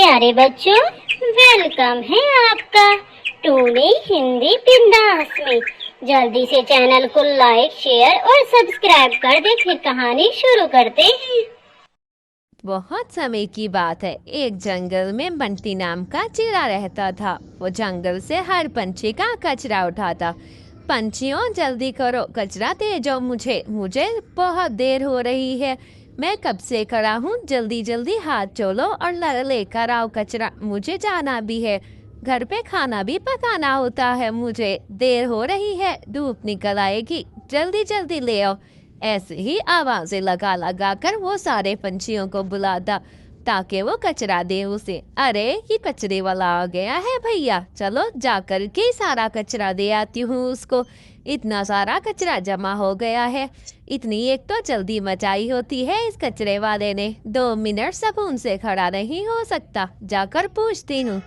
प्यारे बच्चों, वेलकम है आपका टूडे हिंदी बिंदास में। जल्दी से चैनल को लाइक, शेयर और सब्सक्राइब कर दे। फिर कहानी शुरू करते हैं। बहुत समय की बात है। एक जंगल में बंटी नाम का चिड़ा रहता था। वो जंगल से हर पंछी का कचरा उठाता। पंछियों, जल्दी करो, कचरा दे जाओ मुझे मुझे बहुत देर हो रही है। मैं कब से खड़ा हूँ, जल्दी जल्दी हाथ चोलो और लेकर आओ कचरा, मुझे जाना भी है। घर पे खाना भी पकाना होता है, मुझे देर हो रही है, धूप निकल आएगी, जल्दी जल्दी ले आओ। ऐसे ही आवाजें लगा लगा कर वो सारे पंछियों को बुलाता ताकि वो कचरा दे उसे। अरे, ये कचरे वाला आ गया है भैया, चलो जाकर के सारा कचरा दे आती हूँ उसको। इतना सारा कचरा जमा हो गया है। इतनी एक तो जल्दी मचाई होती है इस कचरे वाले ने, 2 मिनट सुकून से खड़ा नहीं हो सकता। जाकर पूछती हूँ,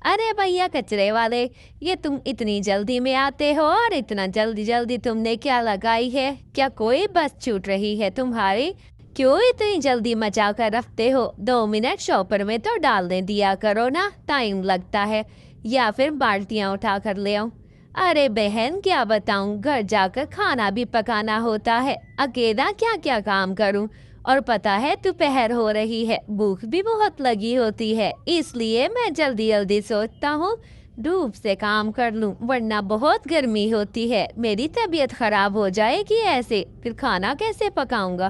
अरे भैया कचरे वाले, ये तुम इतनी जल्दी में आते हो और इतना जल्दी जल्दी तुमने क्या लगाई है? क्या कोई बस छूट रही है तुम्हारी? क्यों इतनी जल्दी मचा कर रखते हो? 2 मिनट शॉपर में तो डालने दिया करो ना, टाइम लगता है। या फिर बाल्टियां उठा कर ले आऊं? अरे बहन, क्या बताऊं, घर जाकर खाना भी पकाना होता है, अकेला क्या क्या काम करूं। और पता है दोपहर हो रही है, भूख भी बहुत लगी होती है, इसलिए मैं जल्दी जल्दी सोचता हूँ धूप से काम कर लूं, वरना बहुत गर्मी होती है, मेरी तबीयत खराब हो जाएगी, ऐसे फिर खाना कैसे पकाऊंगा।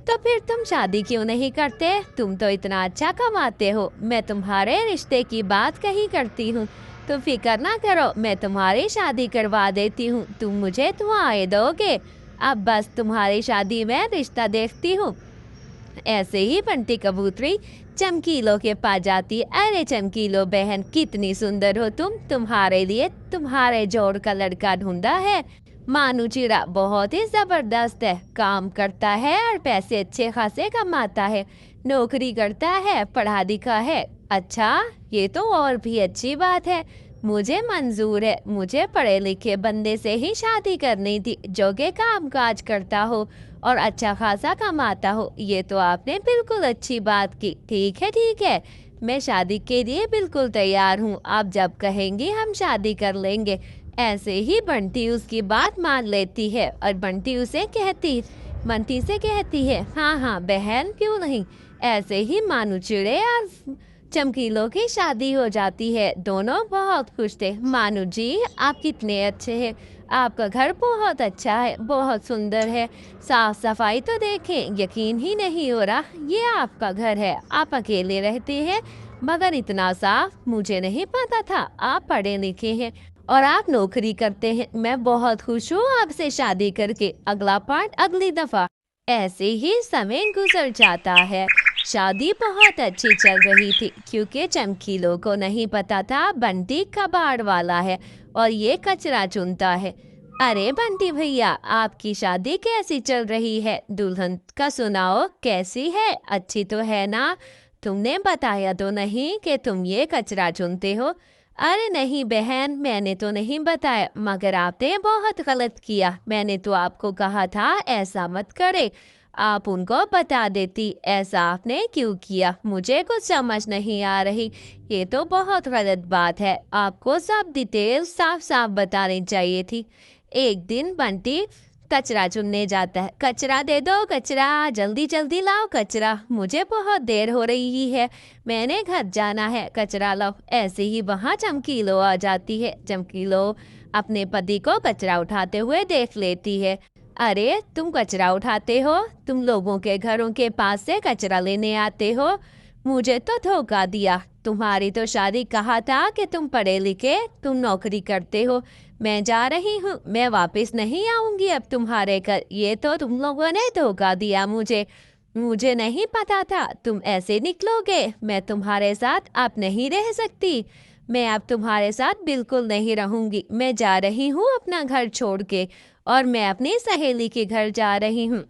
तो फिर तुम शादी क्यों नहीं करते? तुम तो इतना अच्छा कमाते हो। मैं तुम्हारे रिश्ते की बात कही करती हूँ, तो फिक्र ना करो, मैं तुम्हारी शादी करवा देती हूँ। तुम मुझे दुआएं दोगे। अब बस तुम्हारी शादी में रिश्ता देखती हूँ। ऐसे ही बंटी कबूतरी चमकीलो के पास जाती। अरे चमकीलो बहन, कितनी सुंदर हो तुम, तुम्हारे लिए तुम्हारे जोड़ का लड़का ढूंढा है। मानू चिड़ा बहुत ही जबरदस्त है, काम करता है और पैसे अच्छे खासे कमाता है, नौकरी करता है, पढ़ा लिखा है। अच्छा, ये तो और भी अच्छी बात है, मुझे मंजूर है। मुझे पढ़े लिखे बंदे से ही शादी करनी थी, जो के काम काज करता हो और अच्छा खासा कमाता हो। ये तो आपने बिल्कुल अच्छी बात की। ठीक है, मैं शादी के लिए बिल्कुल तैयार हूँ, आप जब कहेंगी हम शादी कर लेंगे। ऐसे ही बंटी उसकी बात मान लेती है और बंटी से कहती है, हाँ हाँ बहन, क्यों नहीं। ऐसे ही मानू चिड़े और चमकीलों की शादी हो जाती है। दोनों बहुत खुश थे। मानू जी, आप कितने अच्छे हैं, आपका घर बहुत अच्छा है, बहुत सुंदर है, साफ सफाई तो देखें, यकीन ही नहीं हो रहा ये आपका घर है। आप अकेले रहते हैं, मगर इतना साफ, मुझे नहीं पता था आप पढ़े लिखे हैं और आप नौकरी करते हैं। मैं बहुत खुश हूँ आपसे शादी करके। अगला पार्ट अगली दफा। ऐसे ही समय गुजर जाता है। शादी बहुत अच्छी चल रही थी, क्योंकि चमकीलों को नहीं पता था बंटी कबाड़ वाला है और ये कचरा चुनता है। अरे बंटी भैया, आपकी शादी कैसी चल रही है? दुल्हन का सुनाओ, कैसी है? अच्छी तो है ना? तुमने बताया तो नहीं कि तुम ये कचरा चुनते हो। अरे नहीं बहन, मैंने तो नहीं बताया, मगर आपने बहुत गलत किया। मैंने तो आपको कहा था ऐसा मत करे, आप उनको बता देती। ऐसा आपने क्यों किया? मुझे कुछ समझ नहीं आ रही। ये तो बहुत गलत बात है, आपको सब डिटेल साफ साफ बतानी चाहिए थी। एक दिन बंटी कचरा चुनने जाता है। कचरा दे दो, कचरा, जल्दी जल्दी लाओ कचरा, मुझे बहुत देर हो रही है, मैंने घर जाना है, कचरा लाओ। ऐसे ही वहाँ चमकीलो आ जाती है। चमकीलो अपने पति को कचरा उठाते हुए देख लेती है। अरे तुम कचरा उठाते हो, तुम लोगों के घरों के पास से कचरा लेने आते हो, मुझे तो धोखा दिया। तुम्हारी तो शादी, कहा था कि तुम पढ़े लिखे, तुम नौकरी करते हो। मैं जा रही हूँ, मैं वापस नहीं आऊंगी अब तुम्हारे घर। ये तो तुम लोगों ने धोखा दिया मुझे। मुझे नहीं पता था तुम ऐसे निकलोगे। मैं तुम्हारे साथ अब नहीं रह सकती। मैं अब तुम्हारे साथ बिल्कुल नहीं रहूंगी। मैं जा रही हूँ अपना घर छोड़ के, और मैं अपनी सहेली के घर जा रही हूँ।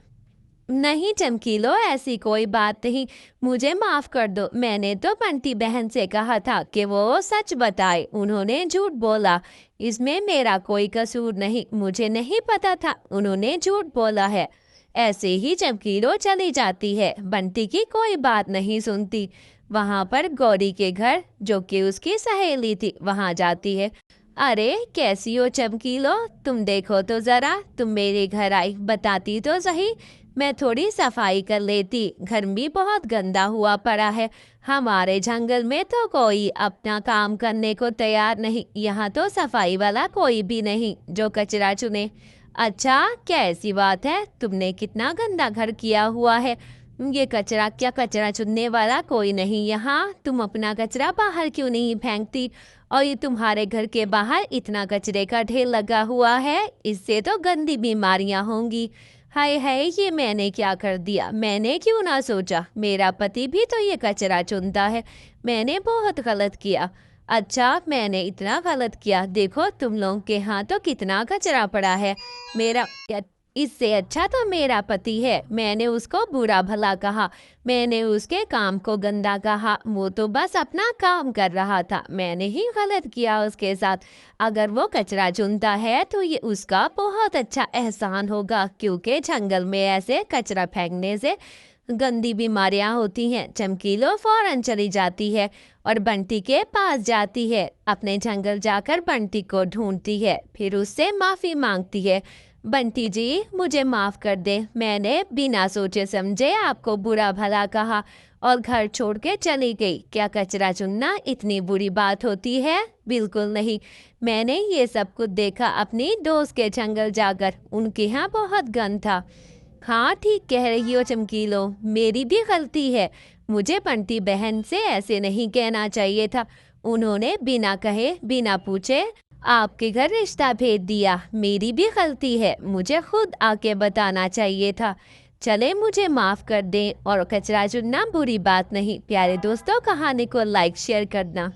नहीं चमकीलो, ऐसी कोई बात नहीं, मुझे माफ कर दो। मैंने तो बंटी बहन से कहा था कि वो सच बताए, उन्होंने झूठ बोला, इसमें मेरा कोई कसूर नहीं, मुझे नहीं पता था, उन्होंने झूठ बोला है। ऐसे ही चमकीलो चली जाती है, बंटी की कोई बात नहीं सुनती। वहाँ पर गौरी के घर, जो कि उसकी सहेली थी, वहाँ जाती है। अरे कैसी हो चमकीलो, तुम देखो तो जरा, तुम मेरे घर आई, बताती तो सही, मैं थोड़ी सफाई कर लेती, घर भी बहुत गंदा हुआ पड़ा है। हमारे जंगल में तो कोई अपना काम करने को तैयार नहीं, यहाँ तो सफाई वाला कोई भी नहीं जो कचरा चुने। अच्छा, कैसी बात है, तुमने कितना गंदा घर किया हुआ है, ये कचरा क्या, कचरा चुनने वाला कोई नहीं यहाँ, तुम अपना कचरा बाहर क्यों नहीं फेंकती? और ये तुम्हारे घर के बाहर इतना कचरे का ढेर लगा हुआ है, इससे तो गंदी बीमारियां होंगी। हाय हाय, ये मैंने क्या कर दिया, मैंने क्यों ना सोचा, मेरा पति भी तो ये कचरा चुनता है, मैंने बहुत गलत किया। अच्छा, मैंने इतना गलत किया, देखो तुम लोगों के यहाँ तो कितना कचरा पड़ा है। मेरा इससे अच्छा तो मेरा पति है, मैंने उसको बुरा भला कहा, मैंने उसके काम को गंदा कहा, वो तो बस अपना काम कर रहा था, मैंने ही गलत किया उसके साथ। अगर वो कचरा चुनता है तो ये उसका बहुत अच्छा एहसान होगा, क्योंकि जंगल में ऐसे कचरा फेंकने से गंदी बीमारियां होती हैं। चमकीलो फौरन चली जाती है और बंटी के पास जाती है, अपने जंगल जाकर बंटी को ढूंढती है, फिर उससे माफ़ी मांगती है। बंटी जी, मुझे माफ़ कर दे, मैंने बिना सोचे समझे आपको बुरा भला कहा और घर छोड़ के चली गई। क्या कचरा चुनना इतनी बुरी बात होती है? बिल्कुल नहीं। मैंने ये सब कुछ देखा अपनी दोस्त के जंगल जाकर, उनके यहाँ बहुत गंद था। हाँ, ठीक कह रही हो चमकीलो, मेरी भी गलती है, मुझे बंटी बहन से ऐसे नहीं कहना चाहिए था। उन्होंने बिना कहे बिना पूछे आपके घर रिश्ता भेज दिया, मेरी भी गलती है, मुझे खुद आके बताना चाहिए था। चले, मुझे माफ़ कर दें, और कचरा चुनना बुरी बात नहीं। प्यारे दोस्तों, कहानी को लाइक शेयर करना।